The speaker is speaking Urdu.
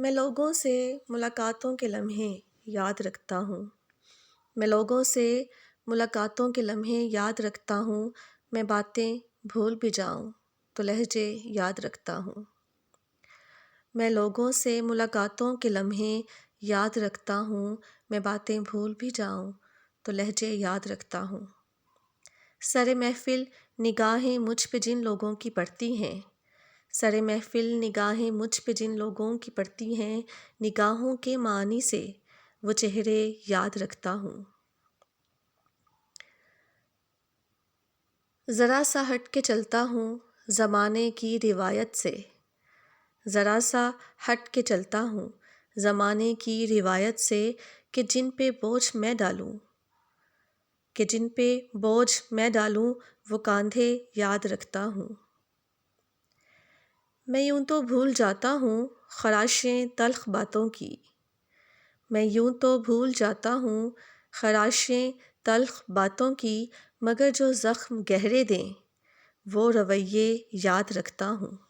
میں لوگوں سے ملاقاتوں کے لمحے یاد رکھتا ہوں۔ میں لوگوں سے ملاقاتوں کے لمحے یاد رکھتا ہوں۔ میں باتیں بھول بھی جاؤں تو لہجے یاد رکھتا ہوں۔ میں لوگوں سے ملاقاتوں کے لمحے یاد رکھتا ہوں۔ میں باتیں بھول بھی جاؤں تو لہجے یاد رکھتا ہوں۔ سر محفل نگاہیں مجھ پہ جن لوگوں کی پڑتی ہیں، سر محفل نگاہیں مجھ پہ جن لوگوں کی پڑتی ہیں، نگاہوں کے معنی سے وہ چہرے یاد رکھتا ہوں۔ ذرا سا ہٹ کے چلتا ہوں زمانے کی روایت سے، ذرا سا ہٹ کے چلتا ہوں زمانے کی روایت سے، کہ جن پہ بوجھ میں ڈالوں، کہ جن پہ بوجھ میں ڈالوں وہ کاندھے یاد رکھتا ہوں۔ میں یوں تو بھول جاتا ہوں خراشیں تلخ باتوں کی، میں یوں تو بھول جاتا ہوں خراشیں تلخ باتوں کی، مگر جو زخم گہرے دیں وہ رویے یاد رکھتا ہوں۔